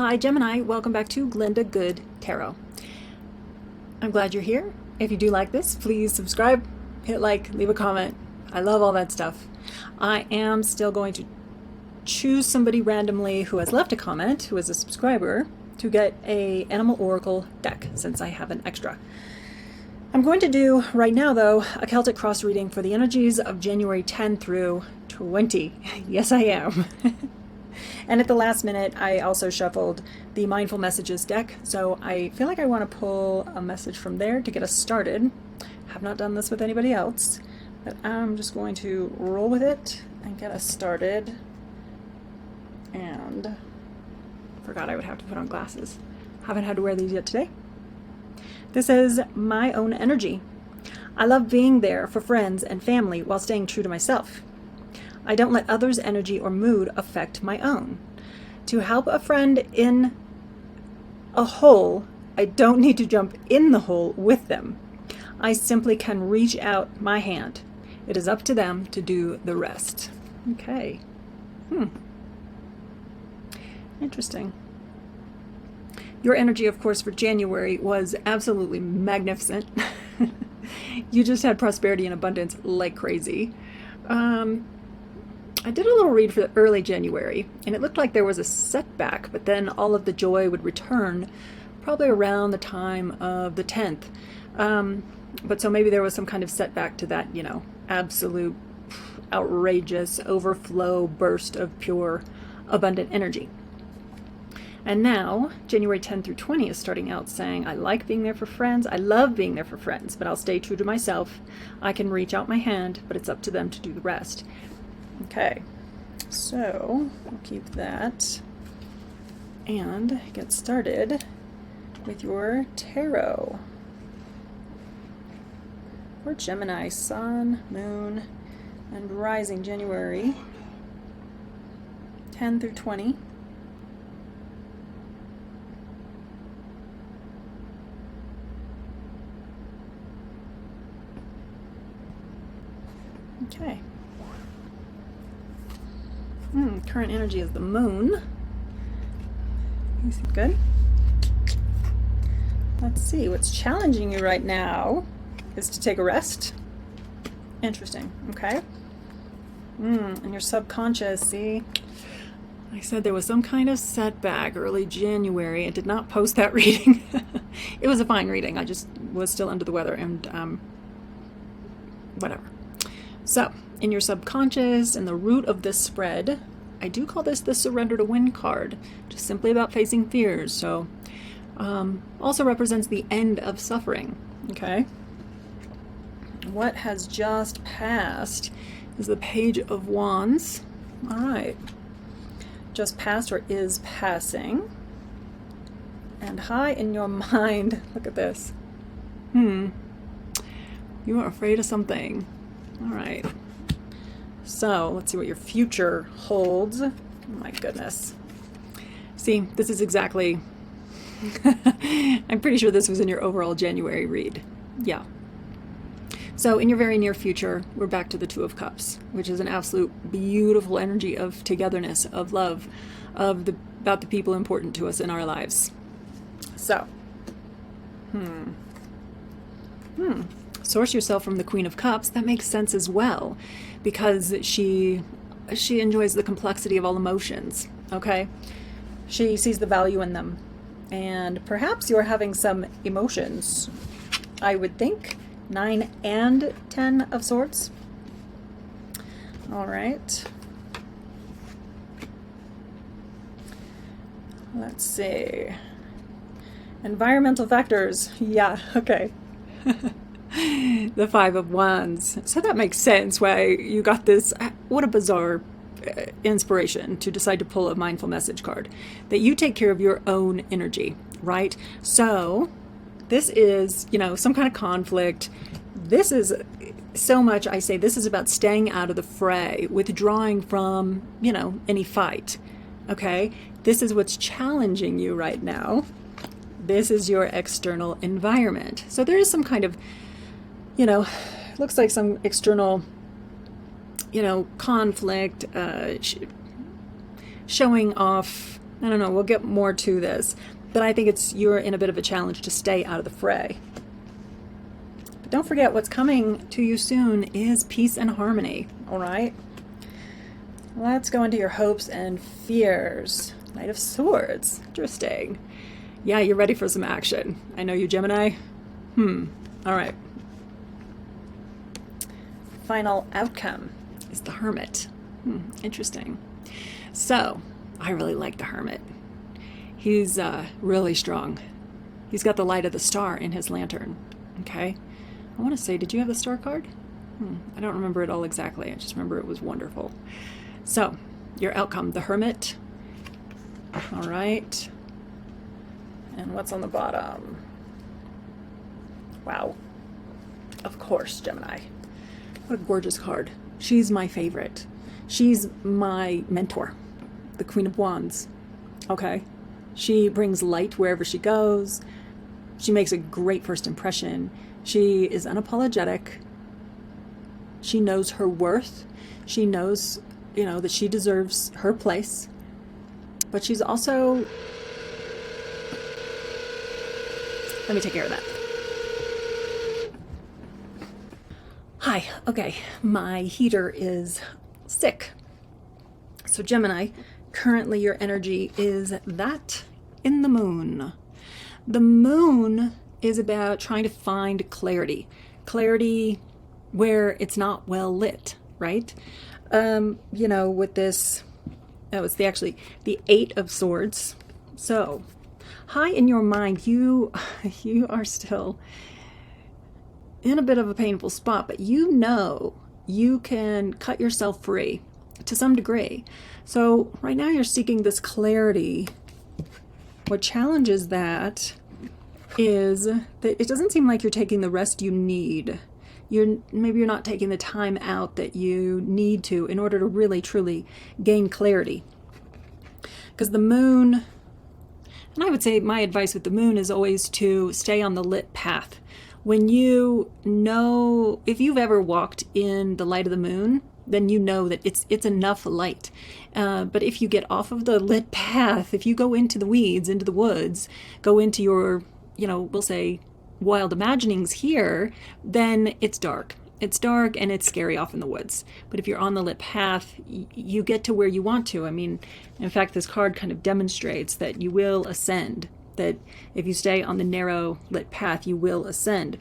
Hi Gemini, welcome back to Glinda Good Tarot. I'm glad you're here. If you do like this, please subscribe, hit like, leave a comment. I love all that stuff. I am still going to choose somebody randomly who has left a comment, who is a subscriber, to get a Animal Oracle deck since I have an extra. I'm going to do right now though a Celtic cross reading for the energies of January 10 through 20. Yes, I am. And at the last minute, I also shuffled the Mindful Messages deck, so I feel like I want to pull a message from there to get us started. I have not done this with anybody else, but I'm just going to roll with it and get us started. And forgot I would have to put on glasses. Haven't had to wear these yet today. This is my own energy. I love being there for friends and family while staying true to myself. I don't let others' energy or mood affect my own. To help a friend in a hole, I don't need to jump in the hole with them. I simply can reach out my hand. It is up to them to do the rest. Okay. Interesting. Your energy, of course, for January was absolutely magnificent. You just had prosperity and abundance like crazy. I did a little read for the early January, and it looked like there was a setback, but then all of the joy would return probably around the time of the 10th. But so maybe there was some kind of setback to that, absolute outrageous overflow burst of pure abundant energy. And now, January 10 through 20 is starting out saying, I like being there for friends. I love being there for friends, but I'll stay true to myself. I can reach out my hand, but it's up to them to do the rest. Okay, so we'll keep that and get started with your tarot. For Gemini, Sun, Moon, and Rising, January 10 through 20. Okay. Current energy is the Moon. Good. Let's see. What's challenging you right now is to take a rest. Interesting. Okay. And your subconscious, see, I said there was some kind of setback early January. I did not post that reading. It was a fine reading. I just was still under the weather and whatever. So, in your subconscious and the root of this spread, I do call this the Surrender to Win card, just simply about facing fears. So, also represents the end of suffering, okay? What has just passed is the Page of Wands. All right. Just passed or is passing. And high in your mind, look at this. You are afraid of something. All right. So let's see what your future holds. Oh my goodness. See, this is exactly, I'm pretty sure this was in your overall January read. Yeah. So in your very near future, we're back to the Two of Cups, which is an absolute beautiful energy of togetherness, of love, about the people important to us in our lives. So, source yourself from the Queen of Cups. That makes sense as well, because she enjoys the complexity of all emotions, okay? She sees the value in them. And perhaps you're having some emotions, I would think, 9 and 10 of Swords. All right. Let's see. Environmental factors. Yeah, okay. The Five of Wands. So that makes sense why you got this. What a bizarre inspiration to decide to pull a Mindful Message card. That you take care of your own energy, right? So this is, some kind of conflict. This is so much, I say, this is about staying out of the fray, withdrawing from, any fight, okay? This is what's challenging you right now. This is your external environment. So there is some kind of, looks like some external, conflict, showing off I don't know, we'll get more to this, but I think you're in a bit of a challenge to stay out of the fray. But don't forget, what's coming to you soon is peace and harmony, all right? Let's go into your hopes and fears. Knight of Swords. Interesting. Yeah, you're ready for some action. I know you, Gemini. All right. Final outcome is the Hermit. Interesting. So, I really like the Hermit. He's really strong. He's got the light of the star in his lantern. Okay? I want to say, did you have the star card? I don't remember it all exactly. I just remember it was wonderful. So, your outcome, the Hermit. All right. And what's on the bottom? Wow. Of course, Gemini. What a gorgeous card. She's my favorite. She's my mentor, the Queen of Wands. Okay? She brings light wherever she goes. She makes a great first impression. She is unapologetic. She knows her worth. She knows, that she deserves her place. But she's also... Let me take care of that. Hi, okay, my heater is sick. So Gemini, currently your energy is that in the moon. The moon is about trying to find clarity. Clarity where it's not well lit, right? With this, it's the Eight of Swords. So, high in your mind, you are still in a bit of a painful spot, but you can cut yourself free to some degree. So right now you're seeking this clarity. What challenges that is that it doesn't seem like you're taking the rest you need. Maybe you're not taking the time out that you need to in order to really truly gain clarity. Because the moon, and I would say my advice with the moon is always to stay on the lit path. When if you've ever walked in the light of the moon, then you know that it's enough light. But if you get off of the lit path, if you go into the weeds, into the woods, go into your, we'll say wild imaginings here, then it's dark. It's dark and it's scary off in the woods. But if you're on the lit path, you get to where you want to. I mean, in fact, this card kind of demonstrates that you will ascend, that if you stay on the narrow lit path, you will ascend.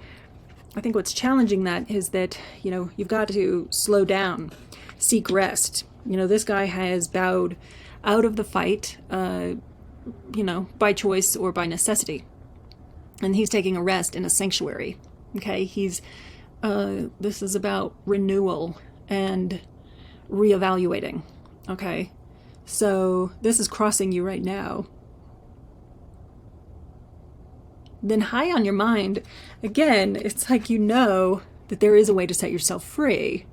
I think what's challenging that is that, you've got to slow down, seek rest. This guy has bowed out of the fight, by choice or by necessity. And he's taking a rest in a sanctuary. Okay, this is about renewal and reevaluating. Okay, so this is crossing you right now. Then high on your mind, again, it's like that there is a way to set yourself free.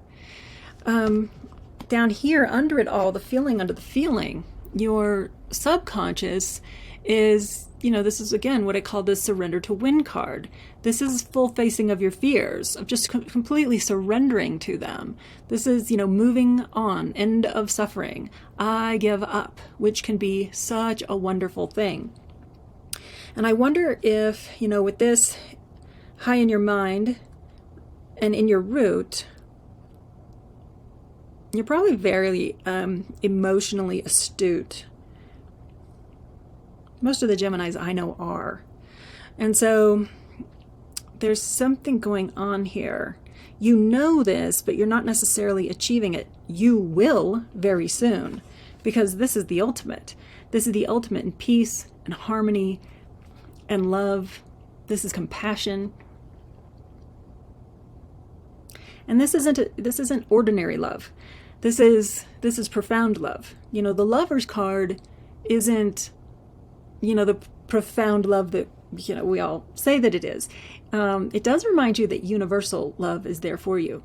Down here, under it all, the feeling under the feeling, your subconscious is, this is again what I call the surrender to win card. This is full facing of your fears, of just completely surrendering to them. This is, moving on, end of suffering. I give up, which can be such a wonderful thing. And I wonder if, with this high in your mind and in your root, you're probably very emotionally astute. Most of the Geminis I know are. And so there's something going on here. You know this, but you're not necessarily achieving it. You will very soon, because this is the ultimate. This is the ultimate in peace and harmony and love. This is compassion. And this isn't ordinary love. This is profound love. The Lover's card isn't, the profound love that, we all say that it is. It does remind you that universal love is there for you.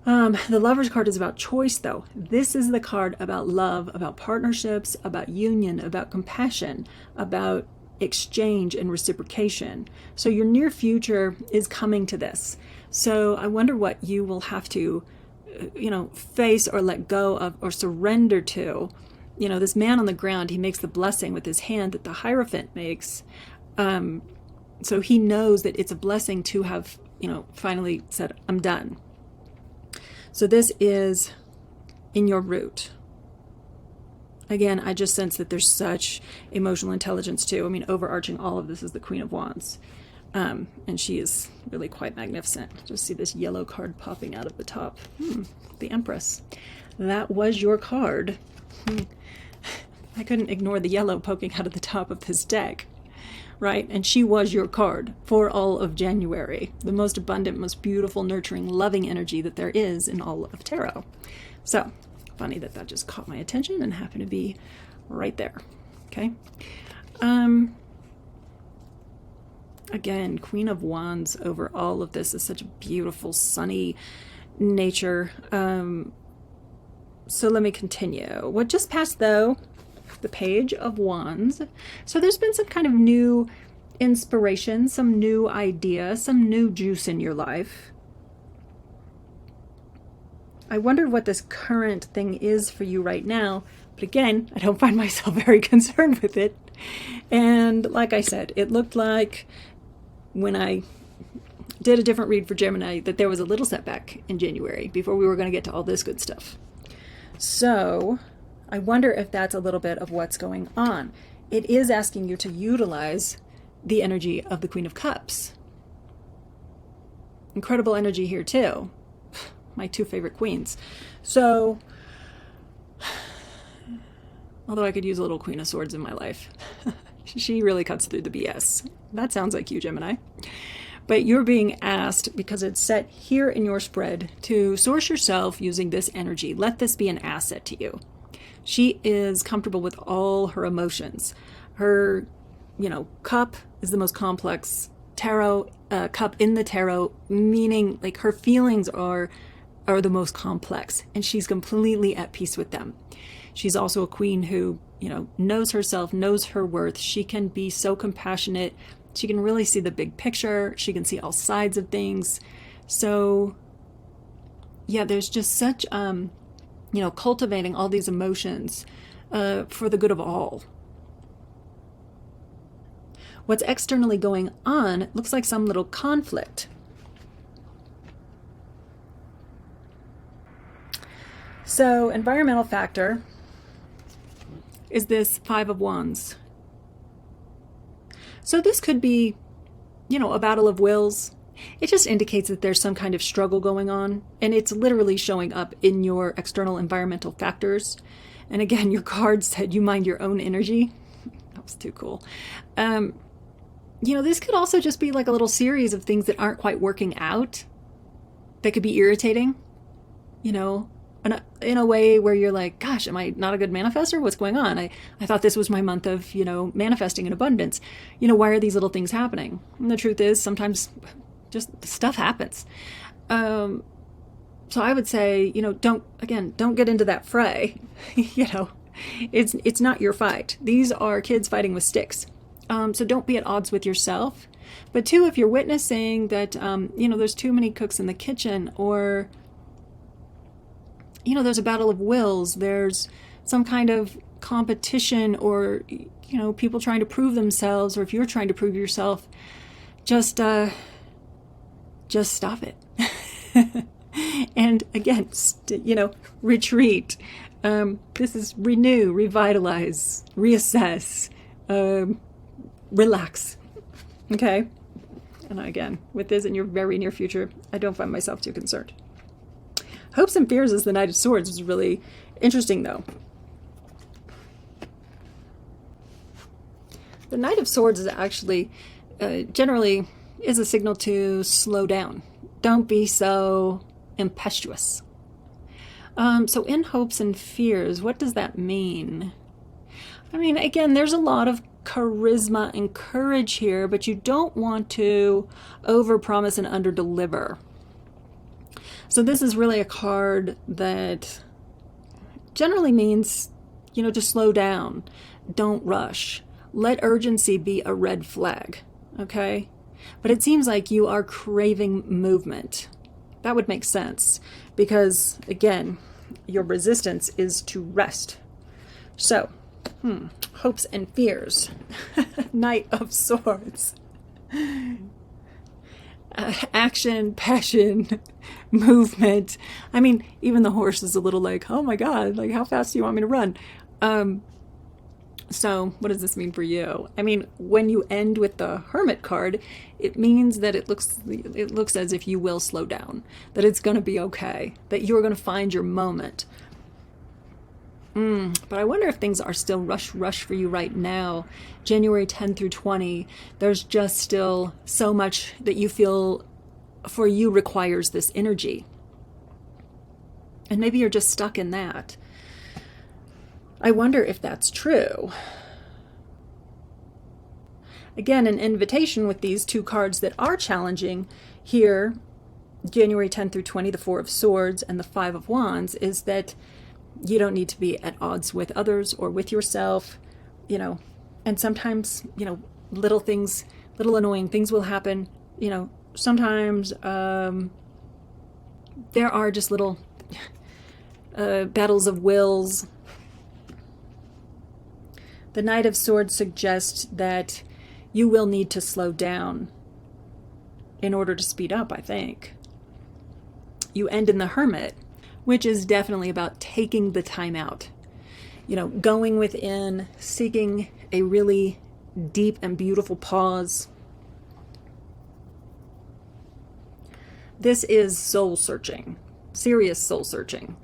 The Lover's card is about choice, though. This is the card about love, about partnerships, about union, about compassion, about exchange and reciprocation. So your near future is coming to this. So I wonder what you will have to, face or let go of or surrender to you know, this man on the ground, he makes the blessing with his hand that the Hierophant makes. So he knows that it's a blessing to have, you know, finally said, I'm done. So this is in your root. Again, I just sense that there's such emotional intelligence too. I mean, overarching all of this is the Queen of Wands. And she is really quite magnificent. Just see this yellow card popping out of the top. The Empress. That was your card. I couldn't ignore the yellow poking out of the top of this deck, right? And she was your card for all of January. The most abundant, most beautiful, nurturing, loving energy that there is in all of tarot. So, funny that that just caught my attention and happened to be right there. Okay. Again, Queen of Wands over all of this is such a beautiful, sunny nature. So let me continue. What just passed, though, the Page of Wands. So there's been some kind of new inspiration, some new idea, some new juice in your life. I wonder what this current thing is for you right now. But again, I don't find myself very concerned with it. And like I said, it looked like when I did a different read for Gemini that there was a little setback in January before we were going to get to all this good stuff. So I wonder if that's a little bit of what's going on. It is asking you to utilize the energy of the Queen of Cups. Incredible energy here too. My two favorite queens. So, although I could use a little Queen of Swords in my life. She really cuts through the BS. That sounds like you, Gemini. But you're being asked, because it's set here in your spread, to source yourself using this energy. Let this be an asset to you. She is comfortable with all her emotions. Her, you know, cup is the most complex tarot cup in the tarot, meaning like her feelings are the most complex, and she's completely at peace with them. She's also a queen who, you know, knows herself, knows her worth. She can be so compassionate. She can really see the big picture. She can see all sides of things. So, yeah, there's just such, you know, cultivating all these emotions for the good of all. What's externally going on looks like some little conflict. So, environmental factor is this Five of Wands. So this could be, you know, a battle of wills. It just indicates that there's some kind of struggle going on, and it's literally showing up in your external environmental factors. And again, your card said you mind your own energy. That was too cool. You know, this could also just be like a little series of things that aren't quite working out that could be irritating, you know, in a way where you're like, gosh, am I not a good manifester? What's going on? I thought this was my month of, you know, manifesting in abundance. You know, why are these little things happening? And the truth is sometimes just stuff happens. So I would say, you know, don't get into that fray. You know, it's not your fight. These are kids fighting with sticks. So don't be at odds with yourself. But two, if you're witnessing that, you know, there's too many cooks in the kitchen, or you know, there's a battle of wills, there's some kind of competition, or, you know, people trying to prove themselves, or if you're trying to prove yourself, just stop it. And again, you know, retreat. This is renew, revitalize, reassess, relax. Okay? And again, with this in your very near future, I don't find myself too concerned. Hopes and Fears is the Knight of Swords. Is really interesting, though. The Knight of Swords is actually, generally, is a signal to slow down. Don't be so impetuous. So in Hopes and Fears, what does that mean? I mean, again, there's a lot of charisma and courage here, but you don't want to overpromise and underdeliver. So this is really a card that generally means, you know, to slow down. Don't rush. Let urgency be a red flag, okay? But it seems like you are craving movement. That would make sense because, again, your resistance is to rest. So, hopes and fears. Knight of Swords. Action, passion, movement. I mean, even the horse is a little like, oh my God, like how fast do you want me to run? So what does this mean for you? I mean, when you end with the Hermit card, it means that it looks as if you will slow down, that it's going to be okay, that you're going to find your moment. But I wonder if things are still rush for you right now. January 10 through 20, there's just still so much that you feel for you requires this energy. And maybe you're just stuck in that. I wonder if that's true. Again, an invitation with these two cards that are challenging here, January 10 through 20, the Four of Swords and the Five of Wands, is that you don't need to be at odds with others or with yourself, you know, and sometimes, you know, little things, little annoying things will happen, you know, sometimes there are just little battles of wills. The Knight of Swords suggests that you will need to slow down in order to speed up, I think. You end in the Hermit, which is definitely about taking the time out. You know, going within, seeking a really deep and beautiful pause. This is soul searching, serious soul searching.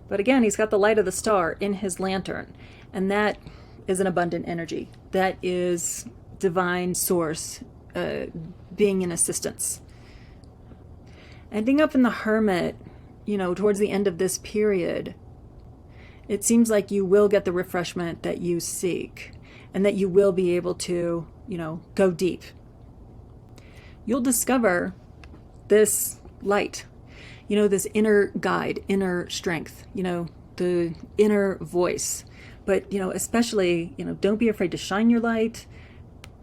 But again, he's got the light of the star in his lantern, and that is an abundant energy. That is divine source being in assistance. Ending up in the Hermit, you know, towards the end of this period, it seems like you will get the refreshment that you seek and that you will be able to, you know, go deep. You'll discover this light, you know, this inner guide, inner strength, you know, the inner voice. But, you know, especially, you know, don't be afraid to shine your light.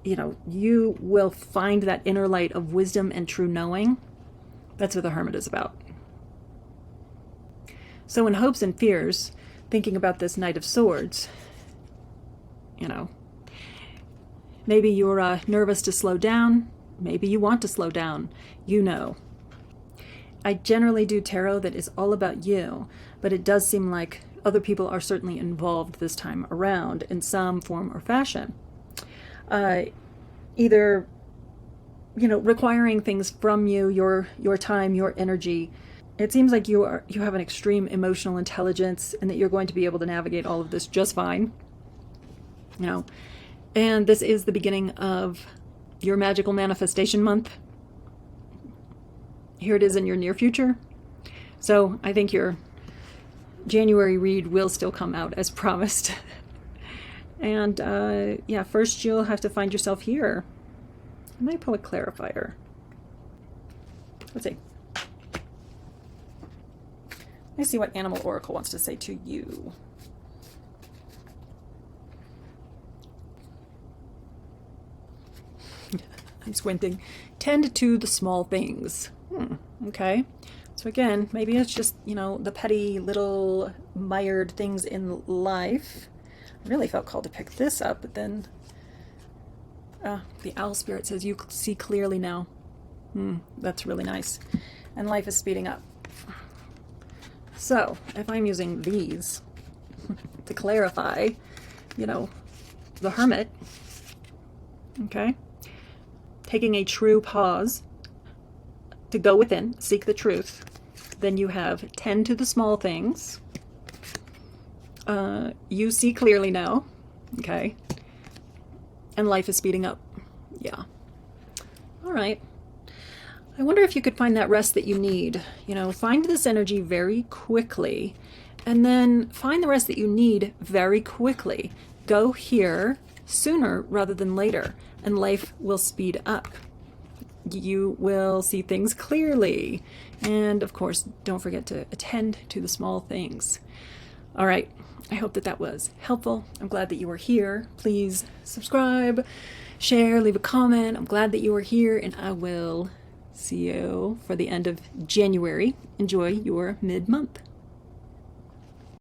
You know, you will find that inner light of wisdom and true knowing. That's what the Hermit is about. So in hopes and fears, thinking about this Knight of Swords, you know, maybe you're nervous to slow down. Maybe you want to slow down. You know. I generally do tarot that is all about you, but it does seem like other people are certainly involved this time around in some form or fashion. Either, you know, requiring things from you, your time, your energy. It seems like you have an extreme emotional intelligence and that you're going to be able to navigate all of this just fine. You know, and this is the beginning of your magical manifestation month. Here it is in your near future. So I think your January read will still come out as promised. And yeah, first you'll have to find yourself here. I might pull a clarifier. Let's see. Let's see what Animal Oracle wants to say to you. I'm squinting. Tend to the small things. Okay. So again, maybe it's just, you know, the petty little mired things in life. I really felt called to pick this up, but then the owl spirit says you see clearly now. That's really nice. And life is speeding up. So if I'm using these to clarify, you know, the Hermit, okay, taking a true pause to go within, seek the truth. Then you have tend to the small things. You see clearly now, okay, and life is speeding up. Yeah. All right. I wonder if you could find that rest that you need. You know, find this energy very quickly, and then find the rest that you need very quickly. Go here sooner rather than later, and life will speed up. You will see things clearly. And of course, don't forget to attend to the small things. All right. I hope that that was helpful. I'm glad that you were here. Please subscribe, share, leave a comment. I'm glad that you were here, and I will see you for the end of January. Enjoy your mid-month.